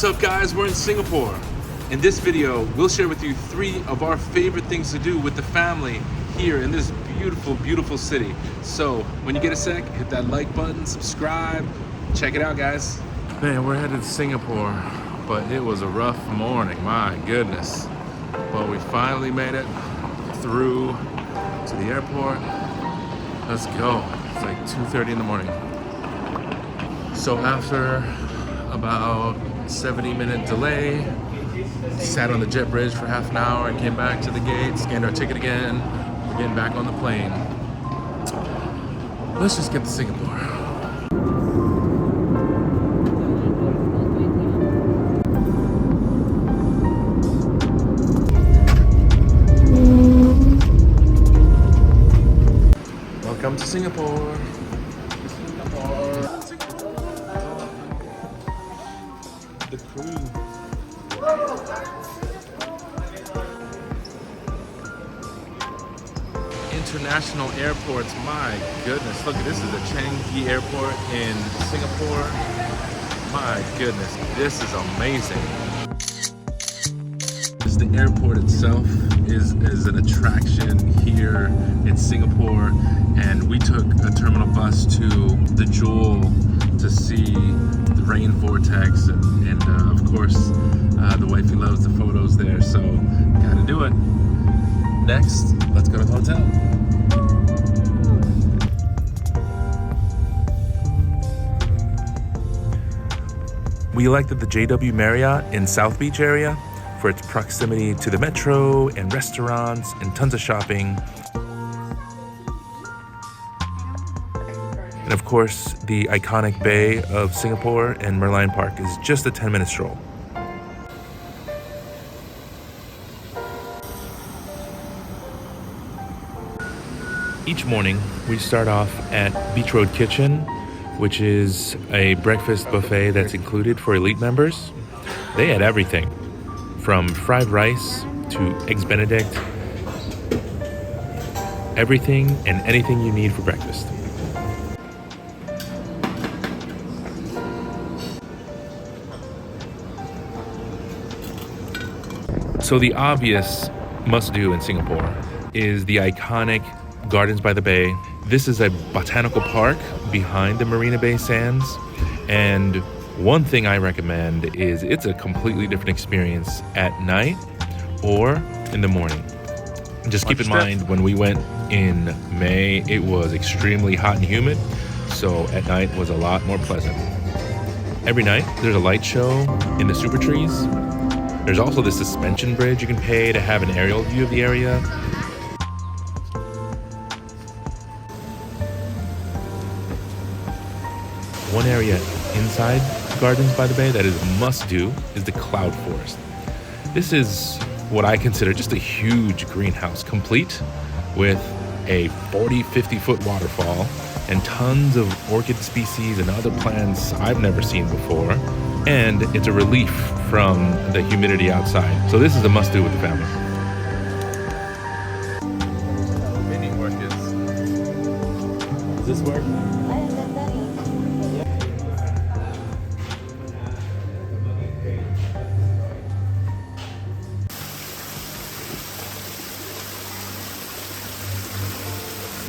What's up guys, we're in Singapore. In this video, we'll share with you 3 of our favorite things to do with the family here in this beautiful, beautiful city. So when you get a sec, hit that like button, subscribe, check it out guys. Man, we're headed to Singapore, but it was a rough morning, my goodness. But we finally made it through to the airport. Let's go. It's like 2:30 in the morning. So after about 70-minute delay, sat on the jet bridge for half an hour and came back to the gate, scanned our ticket again. We're getting back on the plane. Let's just get to Singapore. Welcome to Singapore. The crew. International airports, my goodness. Look, this is the Changi Airport in Singapore. My goodness, this is amazing. The airport itself is an attraction here in Singapore, and we took a terminal bus to the Jewel to see the rain vortex, and of course the wifey loves the photos there, so gotta do it. Next, let's go to the hotel. We elected the JW Marriott in South Beach area for its proximity to the metro and restaurants and tons of shopping. And of course, the iconic Bay of Singapore and Merlion Park is just a 10-minute stroll. Each morning, we start off at Beach Road Kitchen, which is a breakfast buffet that's included for elite members. They had everything, from fried rice to eggs Benedict, everything and anything you need for breakfast. So the obvious must-do in Singapore is the iconic Gardens by the Bay. This is a botanical park behind the Marina Bay Sands, and one thing I recommend is it's a completely different experience at night or in the morning. Just keep in mind, when we went in May, it was extremely hot and humid, so at night was a lot more pleasant. Every night, there's a light show in the super trees. There's also this suspension bridge you can pay to have an aerial view of the area. One area inside Gardens by the Bay that is a must-do is the Cloud Forest. This is what I consider just a huge greenhouse, complete with a 40-50 foot waterfall and tons of orchid species and other plants I've never seen before. And it's a relief from the humidity outside. So this is a must-do with the family. Mini orchids. Does this work?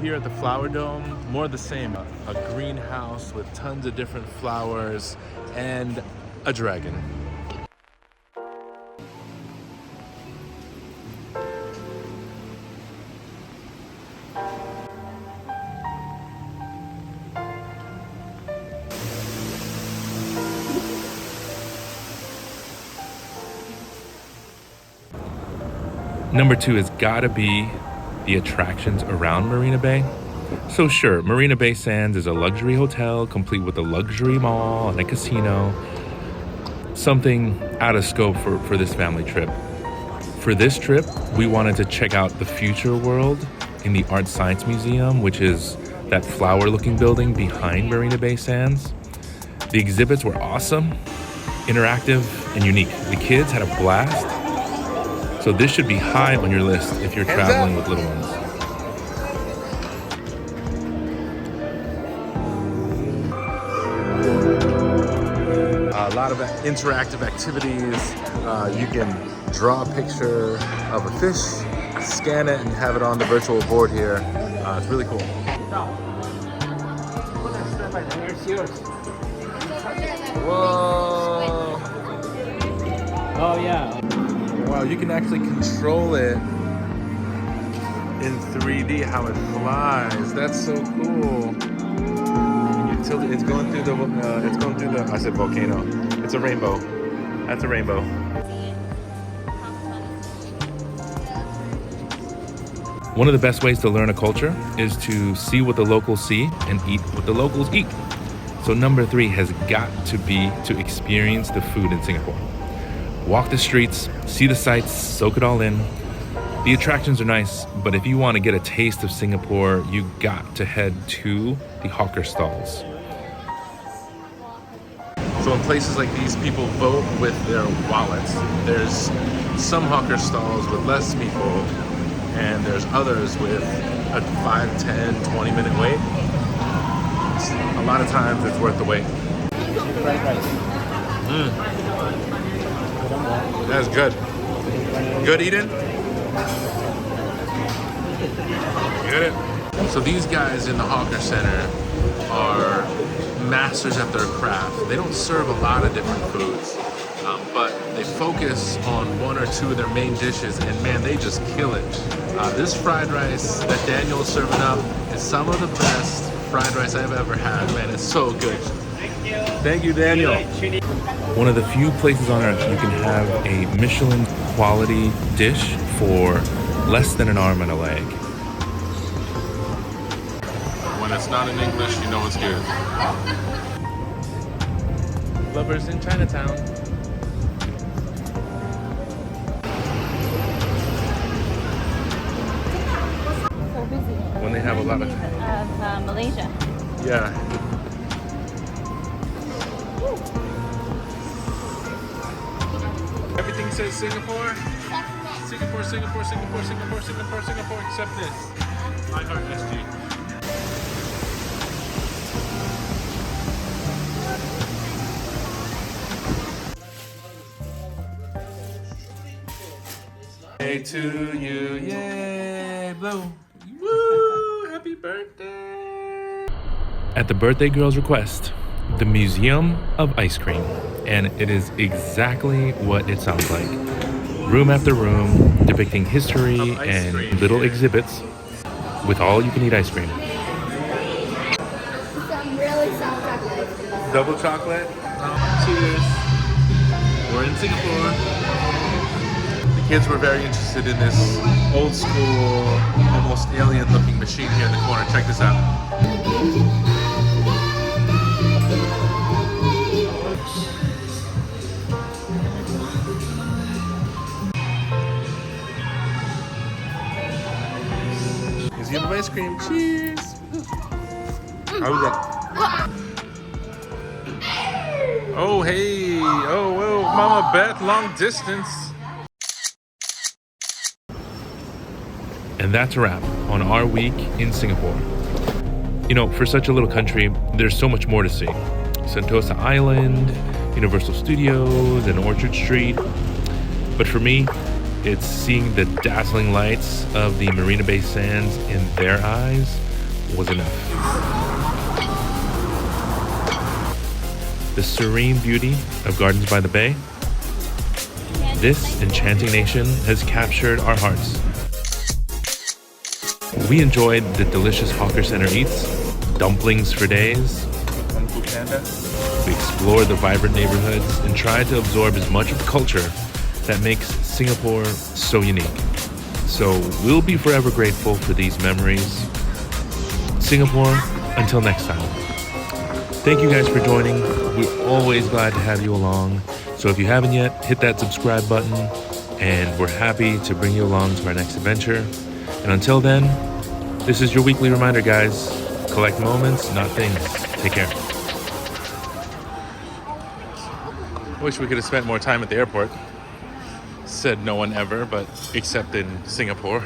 Here at the Flower Dome, more of the same. A greenhouse with tons of different flowers and a dragon. Number 2 has gotta be the attractions around Marina Bay. So sure, Marina Bay Sands is a luxury hotel complete with a luxury mall and a casino. Something out of scope for this family trip. For this trip, we wanted to check out the Future World in the Art Science Museum, which is that flower-looking building behind Marina Bay Sands. The exhibits were awesome, interactive, and unique. The kids had a blast. So this should be high on your list if you're traveling with little ones. lot of interactive activities. You can draw a picture of a fish, scan it, and have it on the virtual board here. It's really cool. Whoa! Oh yeah. Wow, you can actually control it in 3D, how it flies. That's so cool. You tilt it, it's going through the, I said volcano. It's a rainbow. That's a rainbow. One of the best ways to learn a culture is to see what the locals see and eat what the locals eat. So number 3 has got to be to experience the food in Singapore. Walk the streets, see the sights, soak it all in. The attractions are nice, but if you want to get a taste of Singapore, you got to head to the hawker stalls. So in places like these, people vote with their wallets. There's some hawker stalls with less people, and there's others with a 5, 10, 20-minute wait. A lot of times it's worth the wait. That's good. Good eating? Get it? So these guys in the hawker center are masters at their craft. They don't serve a lot of different foods, but they focus on 1 or 2 of their main dishes, and man, they just kill it. This fried rice that Daniel's serving up is some of the best fried rice I've ever had. Man, it's so good. Thank you, Daniel. One of the few places on earth you can have a Michelin quality dish for less than an arm and a leg. When it's not in English, you know it's good. Lovers in Chinatown. When they have a lot of Malaysia. Yeah. Everything says Singapore. Singapore, Singapore, Singapore, Singapore, Singapore, Singapore, except this. I heart SG. Hey to you, yay, blue. Woo, happy birthday. At the birthday girl's request, the Museum of Ice Cream. And it is exactly what it sounds like. Room after room depicting history and little exhibits with all you can eat ice cream. Some really soft chocolate. Double chocolate. Cheers. We're in Singapore. The kids were very interested in this old school, almost alien looking machine here in the corner. Check this out. Museum of Ice Cream. Cheers. How was that? Oh, hey. Oh, whoa. Mama Beth, long distance. And that's a wrap on our week in Singapore. You know, for such a little country, there's so much more to see. Sentosa Island, Universal Studios, and Orchard Street. But for me, it's seeing the dazzling lights of the Marina Bay Sands in their eyes was enough. The serene beauty of Gardens by the Bay. This enchanting nation has captured our hearts. We enjoyed the delicious hawker center eats, dumplings for days. We explored the vibrant neighborhoods and tried to absorb as much of the culture that makes Singapore so unique. So we'll be forever grateful for these memories. Singapore, until next time. Thank you guys for joining. We're always glad to have you along. So if you haven't yet, hit that subscribe button, and we're happy to bring you along to our next adventure. And until then, this is your weekly reminder, guys. Collect moments, not things. Take care. Wish we could have spent more time at the airport. Said no one ever, but except in Singapore.